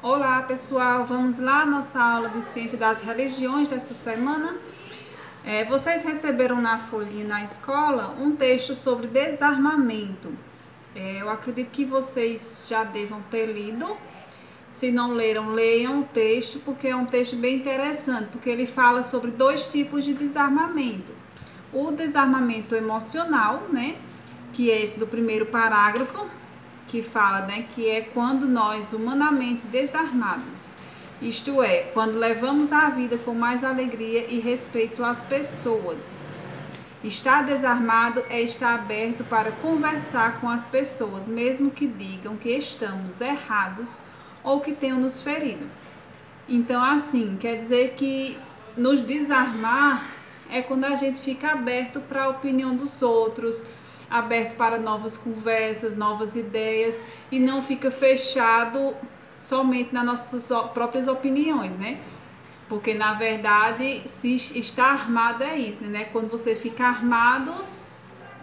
Olá pessoal, vamos lá à nossa aula de Ciência das Religiões dessa semana. Vocês receberam na folhinha na escola um texto sobre desarmamento. Eu acredito que vocês já devam ter lido. Se não leram, leiam o texto, porque é um texto bem interessante, porque ele fala sobre dois tipos de desarmamento. O desarmamento emocional, né, que é esse do primeiro parágrafo, que fala, né, que é quando nós humanamente desarmados, isto é, quando levamos a vida com mais alegria e respeito às pessoas. Estar desarmado é estar aberto para conversar com as pessoas, mesmo que digam que estamos errados ou que tenham nos ferido. Então, assim, quer dizer que nos desarmar é quando a gente fica aberto para a opinião dos outros, aberto para novas conversas, novas ideias e não fica fechado somente nas nossas próprias opiniões, né? Porque na verdade, se está armado é isso, né? Quando você fica armado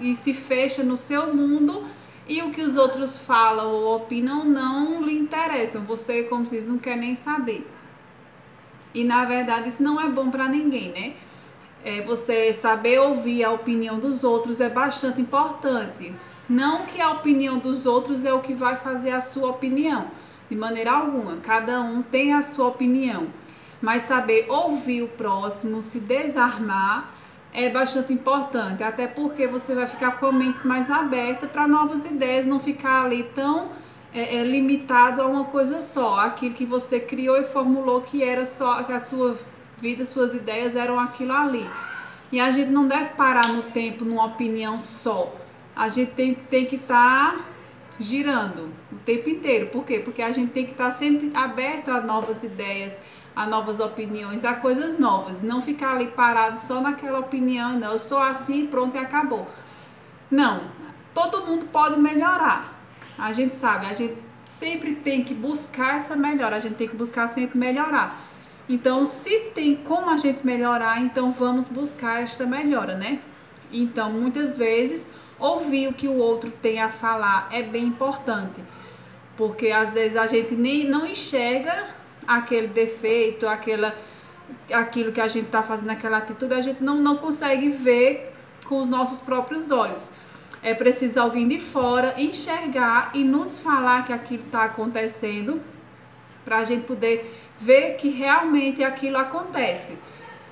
e se fecha no seu mundo e o que os outros falam ou opinam não lhe interessam, você, como se diz, não quer nem saber. E na verdade isso não é bom para ninguém, né? Você saber ouvir a opinião dos outros é bastante importante. Não que a opinião dos outros é o que vai fazer a sua opinião, de maneira alguma. Cada um tem a sua opinião. Mas saber ouvir o próximo, se desarmar, é bastante importante. Até porque você vai ficar com a mente mais aberta para novas ideias, não ficar ali tão limitado a uma coisa só. Aquilo que você criou e formulou que era só que a sua vida, suas ideias eram aquilo ali. E a gente não deve parar no tempo numa opinião só. A gente tem que estar girando o tempo inteiro. Por quê? Porque a gente tem que estar sempre aberto a novas ideias, a novas opiniões, a coisas novas. Não ficar ali parado só naquela opinião, não, eu sou assim, pronto e acabou. Não, todo mundo pode melhorar. A gente sabe, a gente sempre tem que buscar essa melhora, a gente tem que buscar sempre melhorar. Então, se tem como a gente melhorar, então vamos buscar esta melhora, né? Então, muitas vezes, ouvir o que o outro tem a falar é bem importante, porque às vezes a gente nem não enxerga aquele defeito, aquilo que a gente está fazendo, aquela atitude, a gente não consegue ver com os nossos próprios olhos. É preciso alguém de fora enxergar e nos falar que aquilo está acontecendo, para a gente poder ver que realmente aquilo acontece.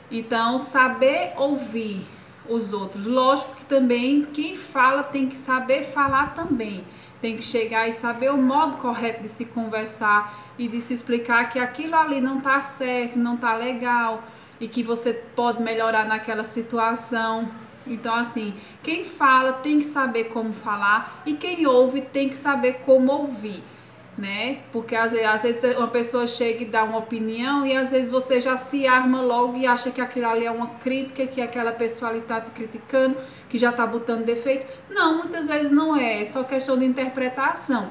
Então, saber ouvir os outros. Lógico que também quem fala tem que saber falar também. Tem que chegar e saber o modo correto de se conversar e de se explicar que aquilo ali não está certo, não está legal e que você pode melhorar naquela situação. Então, assim, quem fala tem que saber como falar e quem ouve tem que saber como ouvir, né? Porque às vezes uma pessoa chega e dá uma opinião e às vezes você já se arma logo e acha que aquilo ali é uma crítica, que aquela pessoa ali está te criticando, que já está botando defeito. Não, muitas vezes não é só questão de interpretação.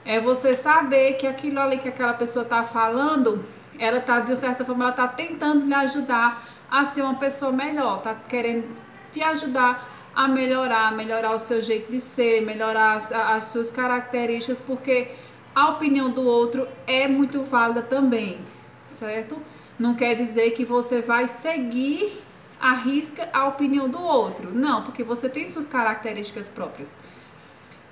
É você saber que aquilo ali que aquela pessoa está falando, ela está, de certa forma, ela está tentando lhe ajudar a ser uma pessoa melhor, está querendo te ajudar a melhorar o seu jeito de ser, melhorar as suas características, porque a opinião do outro é muito válida também, certo? Não quer dizer que você vai seguir à risca a opinião do outro, não, porque você tem suas características próprias.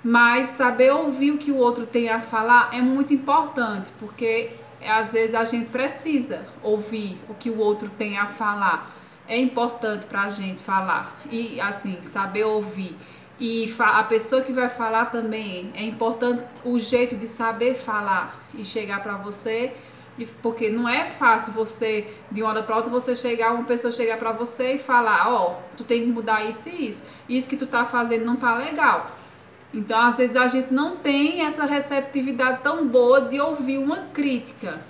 Mas saber ouvir o que o outro tem a falar é muito importante, porque às vezes a gente precisa ouvir o que o outro tem a falar. É importante para a gente falar e, assim, saber ouvir. E a pessoa que vai falar também, é importante o jeito de saber falar e chegar para você, porque não é fácil você, de uma hora para outra, uma pessoa chegar para você e falar, ó, tu tem que mudar isso e isso que tu tá fazendo não tá legal. Então, às vezes a gente não tem essa receptividade tão boa de ouvir uma crítica.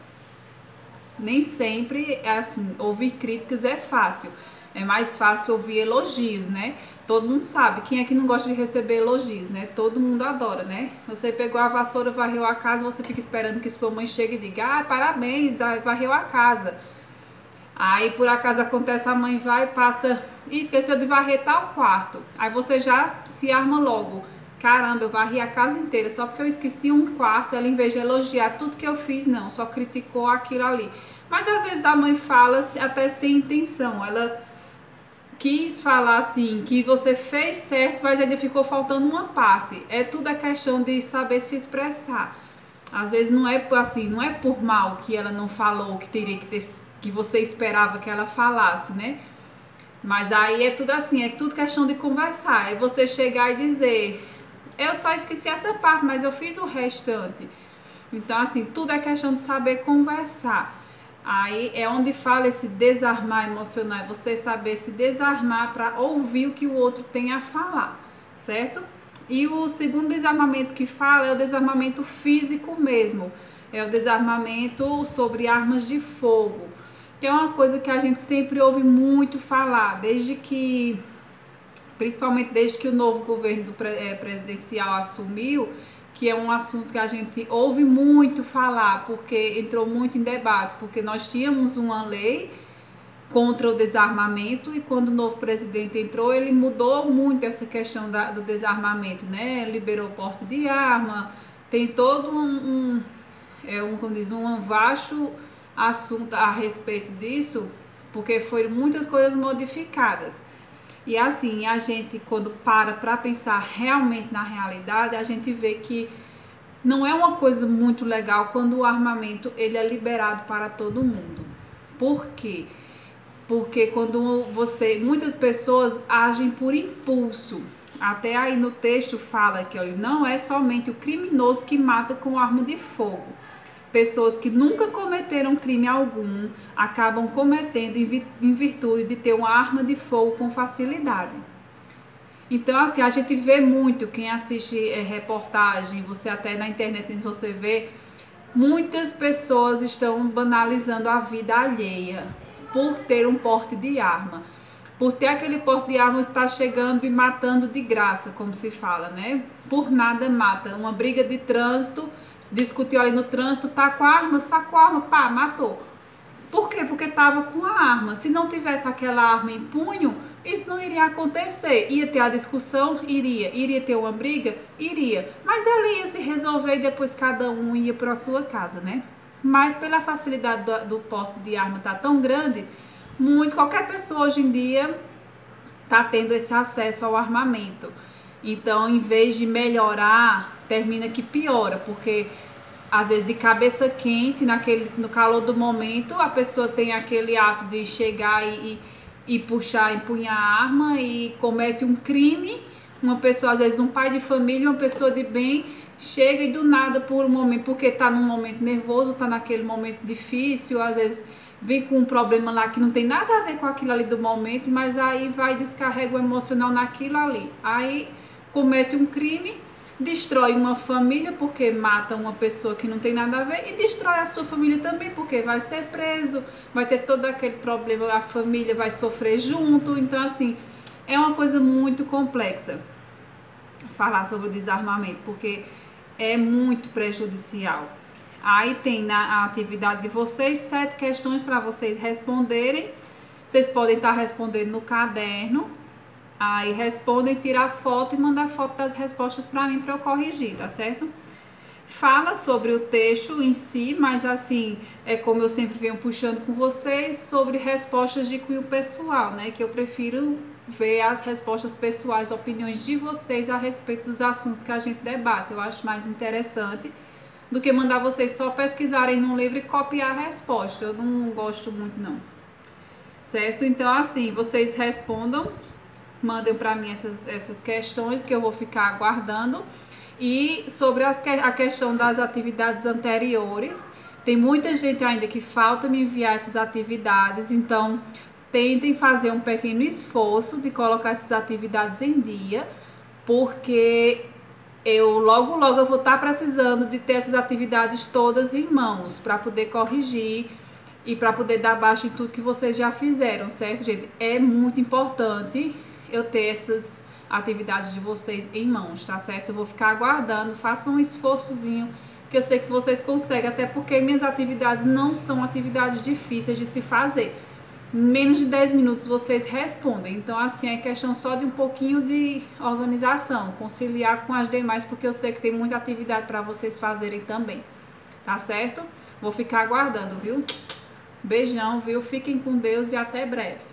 Nem sempre é assim, ouvir críticas é fácil. É mais fácil ouvir elogios, né? Todo mundo sabe, quem é que não gosta de receber elogios, né? Todo mundo adora, né? Você pegou a vassoura, varreu a casa, você fica esperando que sua mãe chegue e diga, parabéns, varreu a casa. Aí por acaso acontece, a mãe vai e passa, esqueceu de varrer tal quarto. Aí você já se arma logo. caramba, eu varri a casa inteira só porque eu esqueci um quarto. Ela, em vez de elogiar tudo que eu fiz, não, só criticou aquilo ali. Mas às vezes a mãe fala até sem intenção. Ela quis falar assim, que você fez certo, mas ainda ficou faltando uma parte. É tudo a questão de saber se expressar. Às vezes não é assim, não é por mal que ela não falou, que teria que ter, que você esperava que ela falasse, né? Mas aí é tudo assim, é tudo questão de conversar. É você chegar e dizer, eu só esqueci essa parte, mas eu fiz o restante. Então, assim, tudo é questão de saber conversar. Aí é onde fala esse desarmar emocional, é você saber se desarmar para ouvir o que o outro tem a falar, certo? E o segundo desarmamento que fala é o desarmamento físico mesmo. É o desarmamento sobre armas de fogo, que é uma coisa que a gente sempre ouve muito falar, principalmente desde que o novo governo presidencial assumiu, que é um assunto que a gente ouve muito falar, porque entrou muito em debate, porque nós tínhamos uma lei contra o desarmamento e quando o novo presidente entrou, ele mudou muito essa questão do desarmamento, né? Liberou o porte de arma, tem todo como diz, um vasto assunto a respeito disso, porque foram muitas coisas modificadas. E assim, a gente quando para pensar realmente na realidade, a gente vê que não é uma coisa muito legal quando o armamento ele é liberado para todo mundo. Por quê? Porque quando muitas pessoas agem por impulso. Até aí no texto fala que olha, não é somente o criminoso que mata com arma de fogo. Pessoas que nunca cometeram crime algum acabam cometendo em virtude de ter uma arma de fogo com facilidade. Então, assim, a gente vê muito, quem assiste reportagem, você até na internet você vê, muitas pessoas estão banalizando a vida alheia por ter um porte de arma. Por ter aquele porte de arma, está chegando e matando de graça, como se fala, né? Por nada mata. Uma briga de trânsito, se discutiu ali no trânsito, tá com a arma, sacou a arma, pá, matou. Por quê? Porque tava com a arma. Se não tivesse aquela arma em punho, isso não iria acontecer. Ia ter a discussão? Iria. Iria ter uma briga? Iria. Mas ela ia se resolver e depois cada um ia para a sua casa, né? Mas pela facilidade do porte de arma tá tão grande, qualquer pessoa hoje em dia tá tendo esse acesso ao armamento. Então, em vez de melhorar, termina que piora, porque às vezes de cabeça quente, no calor do momento, a pessoa tem aquele ato de chegar e puxar, empunhar a arma e comete um crime. Uma pessoa, às vezes um pai de família, uma pessoa de bem, chega e do nada por um momento, porque está num momento nervoso, está naquele momento difícil, às vezes vem com um problema lá que não tem nada a ver com aquilo ali do momento, mas aí vai descarrega o emocional naquilo ali. Aí comete um crime, destrói uma família porque mata uma pessoa que não tem nada a ver e destrói a sua família também porque vai ser preso, vai ter todo aquele problema, a família vai sofrer junto. Então assim, é uma coisa muito complexa falar sobre o desarmamento, porque é muito prejudicial. Aí tem na atividade de vocês 7 questões para vocês responderem. Vocês podem estar respondendo no caderno. Aí respondem, tirar foto e mandar foto das respostas para mim para eu corrigir, tá certo? Fala sobre o texto em si, mas assim, é como eu sempre venho puxando com vocês, sobre respostas de cunho pessoal, né? Que eu prefiro ver as respostas pessoais, opiniões de vocês a respeito dos assuntos que a gente debate. Eu acho mais interessante do que mandar vocês só pesquisarem num livro e copiar a resposta. Eu não gosto muito, não. Certo? Então, assim, vocês respondam, mandem para mim essas questões que eu vou ficar aguardando. E sobre a questão das atividades anteriores, tem muita gente ainda que falta me enviar essas atividades, então tentem fazer um pequeno esforço de colocar essas atividades em dia, porque logo eu vou estar precisando de ter essas atividades todas em mãos para poder corrigir e para poder dar baixa em tudo que vocês já fizeram, certo, gente? É muito importante eu ter essas atividades de vocês em mãos, tá certo? Eu vou ficar aguardando, façam um esforçozinho, que eu sei que vocês conseguem, até porque minhas atividades não são atividades difíceis de se fazer. menos de 10 minutos vocês respondem. Então, assim, é questão só de um pouquinho de organização, conciliar com as demais, porque eu sei que tem muita atividade para vocês fazerem também, tá certo? Vou ficar aguardando, viu? Beijão, viu? Fiquem com Deus e até breve.